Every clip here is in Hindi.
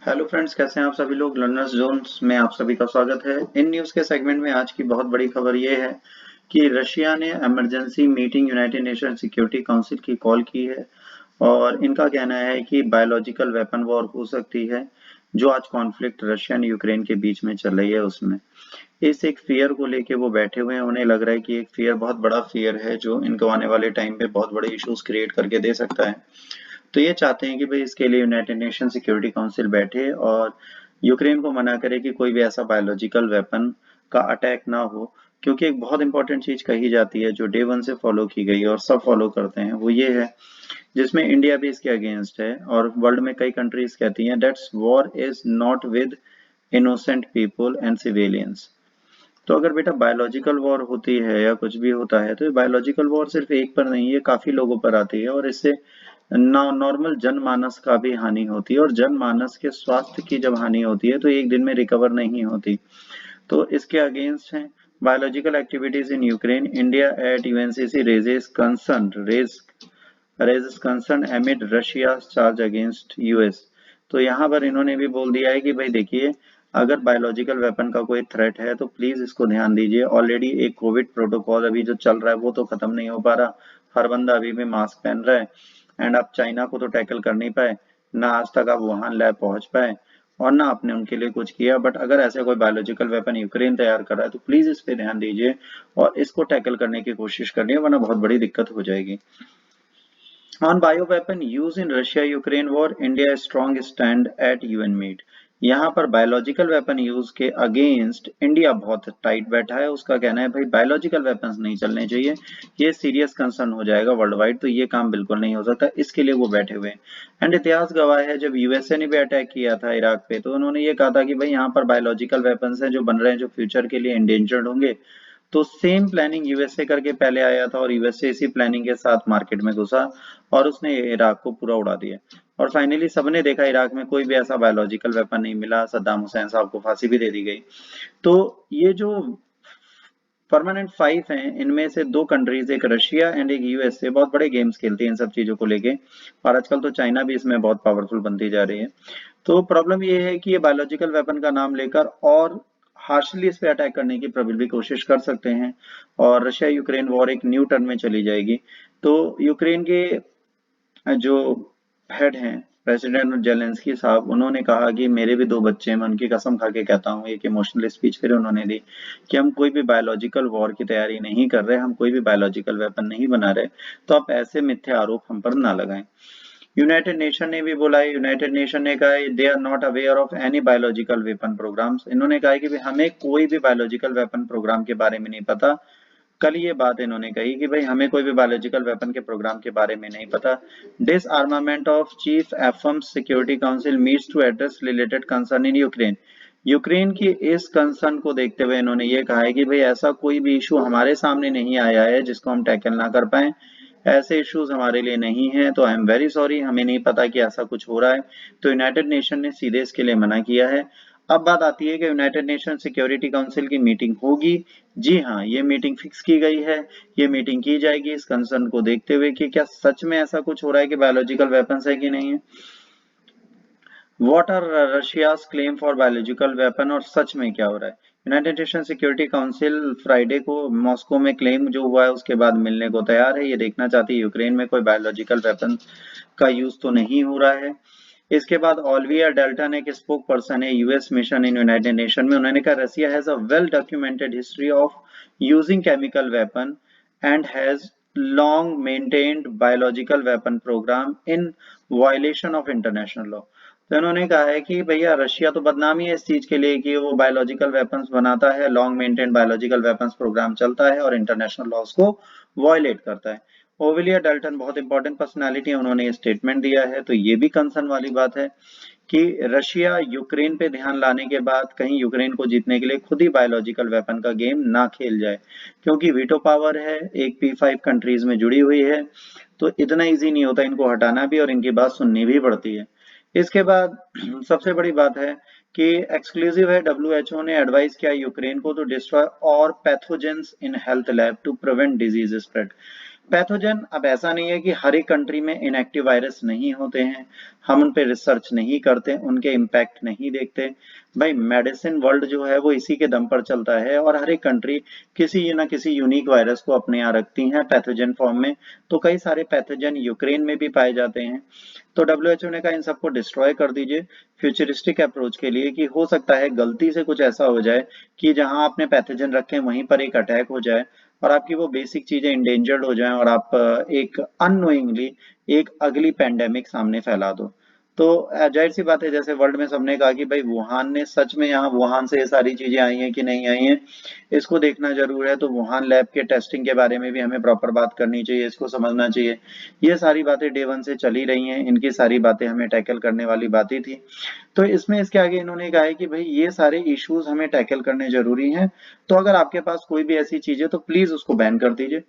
हेलो फ्रेंड्स, कैसे हैं आप सभी लोग। लर्नर्स जोन्स में आप सभी का स्वागत है। इन न्यूज़ के सेगमेंट में आज की बहुत बड़ी खबर ये है कि रशिया ने emergency meeting United Nation Security council की कॉल की है और इनका कहना है कि बायोलॉजिकल वेपन वॉर हो सकती है जो आज कॉन्फ्लिक्ट रशिया और यूक्रेन के बीच में चल रही है। उसमें इस एक फियर को लेके वो बैठे हुए हैं। उन्हें लग रहा है कि एक फियर बहुत बड़ा फियर है जो इनको आने वाले टाइम पे बहुत बड़े इश्यूज क्रिएट करके दे सकता है। तो ये चाहते हैं कि भाई इसके लिए यूनाइटेड नेशन सिक्योरिटी काउंसिल बैठे और यूक्रेन को मना करे कि कोई भी ऐसा बायोलॉजिकल वेपन का अटैक ना हो। क्योंकि एक बहुत इंपॉर्टेंट चीज कही जाती है जो डे वन से फॉलो की गई है और सब फॉलो करते हैं, वो ये है, जिसमें इंडिया भी इसके अगेंस्ट है और वर्ल्ड में कई कंट्रीज कहती हैं that's war is not with innocent people and civilians. तो अगर बेटा बायोलॉजिकल वॉर होती है या कुछ भी होता है तो ये बायोलॉजिकल वॉर सिर्फ एक पर नहीं है, काफी लोगों पर आती है और इससे नॉर्मल जनमानस का भी हानि होती है और जनमानस के स्वास्थ्य की जब हानि होती है तो एक दिन में रिकवर नहीं होती। तो इसके अगेंस्ट है biological activities in Ukraine. India at UNCC raises concern amid Russia charge against US. तो यहाँ पर इन्होंने भी बोल दिया है कि भाई देखिए, अगर बायोलॉजिकल वेपन का कोई थ्रेट है तो प्लीज इसको ध्यान दीजिए। ऑलरेडी एक कोविड प्रोटोकॉल अभी जो चल रहा है वो तो खत्म नहीं हो पा रहा, हर बंदा अभी भी मास्क पहन रहा है एंड आप चाइना को तो टैकल कर नहीं पाए, ना आज तक आप वुहान लैब पहुंच पाए और ना आपने उनके लिए कुछ किया। बट अगर ऐसा कोई बायोलॉजिकल वेपन यूक्रेन तैयार कर रहा है तो प्लीज इस पे ध्यान दीजिए और इसको टैकल करने की कोशिश करिए, वरना बहुत बड़ी दिक्कत हो जाएगी। On bioweapon use in Russia-Ukraine war, India strong stand at UN meet। यहाँ पर बायोलॉजिकल वेपन यूज के अगेंस्ट इंडिया बहुत टाइट बैठा है। उसका कहना है भाई बायोलॉजिकल वेपन्स नहीं चलने चाहिए, ये सीरियस कंसर्न हो जाएगा वर्ल्ड वाइड, तो ये काम बिल्कुल नहीं हो सकता, इसके लिए वो बैठे हुए हैं। एंड इतिहास गवाह है, जब यूएसए ने भी अटैक किया था इराक पे तो उन्होंने ये कहा था कि भाई यहाँ पर बायोलॉजिकल वेपन्स हैं जो बन रहे हैं जो फ्यूचर के लिए इंडेंजर्ड होंगे। तो सेम प्लानिंग यूएसए करके पहले आया था और यूएसए इसी प्लानिंग के साथ मार्केट में घुसा और उसने इराक को पूरा उड़ा दिया। और फाइनली सबने देखा इराक में कोई भी ऐसा बायोलॉजिकल वेपन नहीं मिला, सद्दाम हुसैन साहब को फांसी भी दे दी गई। तो ये जो परमानेंट फाइव हैं इनमें से दो कंट्रीज, एक रशिया एंड एक यूएसए, बहुत बड़े गेम्स खेलती हैं इन सब चीजों को लेके और आजकल तो चाइना भी इसमें बहुत पावरफुल बनती जा रही है। तो प्रॉब्लम ये है कि ये बायोलॉजिकल वेपन का नाम लेकर और हार्शली इस पे अटैक करने की प्रबल भी कोशिश कर सकते हैं और रशिया यूक्रेन वॉर एक न्यू टर्न में चली जाएगी। तो यूक्रेन के जो हेड हैं प्रेसिडेंट जेलेंस्की साहब, उन्होंने कहा कि मेरे भी दो बच्चे हैं, मैं उनकी कसम खा के कहता हूँ, एक इमोशनल स्पीच फिर उन्होंने दी कि हम कोई भी बायोलॉजिकल वॉर की तैयारी नहीं कर रहे, हम कोई भी बायोलॉजिकल वेपन नहीं बना रहे, तो आप ऐसे मिथ्या आरोप हम पर ना लगाएं। यूनाइटेड नेशन ने भी बोला है, यूनाइटेड नेशन ने कहा है they are not aware of any biological weapon programmes. इन्होंने कहा है कि हमें कोई भी बायोलॉजिकल वेपन प्रोग्राम के बारे में नहीं पता। कल ये बात इन्होंने कही कि भाई हमें कोई भी बायोलॉजिकल वेपन के प्रोग्राम के बारे में नहीं पता। Disarmament of chief FMs security council meets to address related concern in Ukraine. Ukraine की इस कंसर्न को देखते हुए इन्होंने ये कहा है कि भाई ऐसा कोई भी इशू हमारे सामने नहीं आया है जिसको हम टैकल ना कर पाए, ऐसे इश्यूज हमारे लिए नहीं है, तो आई एम वेरी सॉरी, हमें नहीं पता कि ऐसा कुछ हो रहा है। तो यूनाइटेड नेशन ने सीधे इसके लिए मना किया है। अब बात आती है कि यूनाइटेड नेशन सिक्योरिटी काउंसिल की मीटिंग होगी। जी हाँ, ये मीटिंग फिक्स की गई है, ये मीटिंग की जाएगी इस कंसर्न को देखते हुए कि क्या सच में ऐसा कुछ हो रहा है कि बायोलॉजिकल वेपन्स है कि नहीं है। What are Russia's claim for biological weapon, और सच में क्या हो रहा है। United Nation Security Council Friday को मॉस्को में क्लेम जो हुआ है उसके बाद मिलने को तैयार है। ये देखना चाहती है यूक्रेन में कोई बायोलॉजिकल वेपन का यूज तो नहीं हो रहा है। इसके बाद ओलिविया डेल्टन एक स्पोक पर्सन है US mission in United Nation में, उन्होंने कहा Russia has a well documented history of using chemical weapon and has long maintained biological weapon program in violation of international law. तो इन्होंने कहा है कि भैया रशिया तो बदनामी है इस चीज के लिए कि वो बायोलॉजिकल वेपन्स बनाता है, long maintain biological weapons programme चलता है और इंटरनेशनल लॉज को वायलेट करता है। ओविलिया डल्टन बहुत इंपॉर्टेंट पर्सनालिटी है, उन्होंने ये स्टेटमेंट दिया है। तो ये भी कंसर्न वाली बात है कि रशिया यूक्रेन पे ध्यान लाने के बाद कहीं यूक्रेन को जीतने के लिए खुद ही बायोलॉजिकल वेपन का गेम ना खेल जाए, क्योंकि वीटो पावर है, एक P5 कंट्रीज में जुड़ी हुई है, तो इतना इजी नहीं होता इनको हटाना भी और इनकी बात सुननी भी पड़ती है। इसके बाद सबसे बड़ी बात है कि एक्सक्लूसिव है, WHO ने एडवाइस किया यूक्रेन को टू डिस्ट्रॉय और pathogens in health lab to prevent disease spread. Pathogen अब ऐसा नहीं है कि हर एक कंट्री में इनएक्टिव वायरस नहीं होते हैं, हम उन पे रिसर्च नहीं करते, उनके इम्पैक्ट नहीं देखते। भाई मेडिसिन वर्ल्ड जो है वो इसी के दम पर चलता है और हर एक कंट्री किसी न किसी यूनिक वायरस को अपने यहाँ रखती हैं पैथोजन फॉर्म में। तो कई सारे पैथोजन यूक्रेन में भी पाए जाते हैं। तो डब्ल्यूएचओ ने कहा इन सबको डिस्ट्रॉय कर दीजिए फ्यूचरिस्टिक अप्रोच के लिए, कि हो सकता है गलती से कुछ ऐसा हो जाए कि जहां आपने पैथोजन रखे वहीं पर एक अटैक हो जाए और आपकी वो बेसिक चीजें इंडेंजर्ड हो जाएं और आप एक अननोइंगली एक अगली पैंडेमिक सामने फैला दो। तो जाहिर सी बात है, जैसे वर्ल्ड में सबने कहा कि भाई वुहान ने सच में यहाँ वुहान से ये सारी चीजें आई हैं कि नहीं आई हैं, इसको देखना जरूर है। तो वुहान लैब के टेस्टिंग के बारे में भी हमें प्रॉपर बात करनी चाहिए, इसको समझना चाहिए। ये सारी बातें डे वन से चली रही हैं, इनकी सारी बातें हमें टैकल करने वाली बातें थी। तो इसमें इसके आगे इन्होंने कहा है कि भाई ये सारे इश्यूज हमें टैकल करने जरूरी हैं। तो अगर आपके पास कोई भी ऐसी चीज है तो प्लीज उसको बैन कर दीजिए।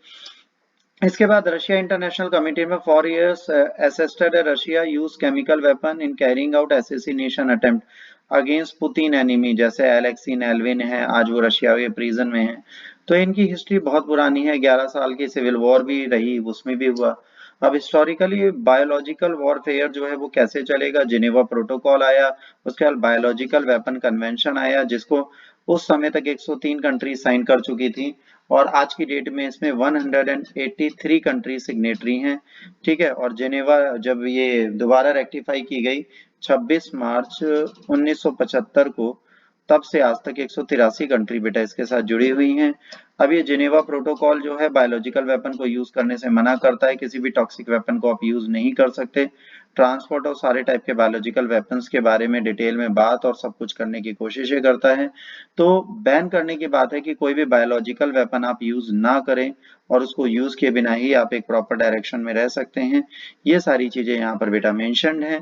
इसके बाद रशिया इंटरनेशनल कमिटी में 4 years assisted Russia use chemical weapon in carrying out assassination attempt against Putin enemy, जैसे एलेक्सी नेल्विन है, आज वो रशिया के प्रिजन में है। तो इनकी हिस्ट्री बहुत पुरानी है, 11 साल की सिविल वॉर भी रही, उसमें भी हुआ। अब हिस्टोरिकली बायोलॉजिकल वॉरफेयर जो है वो कैसे चलेगा, जिनेवा प्रोटोकॉल आया, उसके बाद बायोलॉजिकल वेपन कन्वेंशन आया, जिसको उस समय तक 103 कंट्री साइन कर चुकी थी और आज की डेट में इसमें 183 कंट्री सिग्नेटरी हैं। ठीक है, और जेनेवा जब ये दोबारा रेक्टिफाई की गई 26 मार्च 1975 को, तब से आज तक 183 कंट्री बेटा इसके साथ जुड़ी हुई हैं। अब ये जिनेवा प्रोटोकॉल जो है बायोलॉजिकल वेपन को यूज करने से मना करता है, किसी भी टॉक्सिक वेपन को आप यूज नहीं कर सकते। ट्रांसपोर्ट और सारे टाइप के बायोलॉजिकल वेपन्स के बारे में डिटेल में बात और सब कुछ करने की कोशिशें करता है। तो बैन करने की बात है कि कोई भी बायोलॉजिकल वेपन आप यूज ना करें और उसको यूज किए बिना ही आप एक प्रॉपर डायरेक्शन में रह सकते हैं। ये सारी चीजें यहाँ पर बेटा मेंशन्ड है।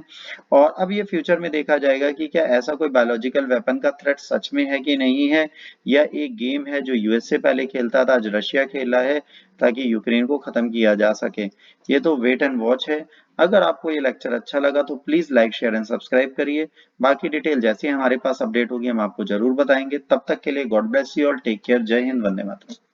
और अब ये फ्यूचर में देखा जाएगा कि क्या ऐसा कोई बायोलॉजिकल वेपन का थ्रेट सच में है कि नहीं है, या एक गेम है जो यूएसए पहले खेलता था, आज रशिया खेला है ताकि यूक्रेन को खत्म किया जा सके। ये तो वेट एंड वॉच है। अगर आपको ये लेक्चर अच्छा लगा तो please like share and subscribe करिए। बाकी डिटेल जैसे हमारे पास अपडेट होगी हम आपको जरूर बताएंगे। तब तक के लिए God bless you all, take care, जय हिंद, वंदे मातरम।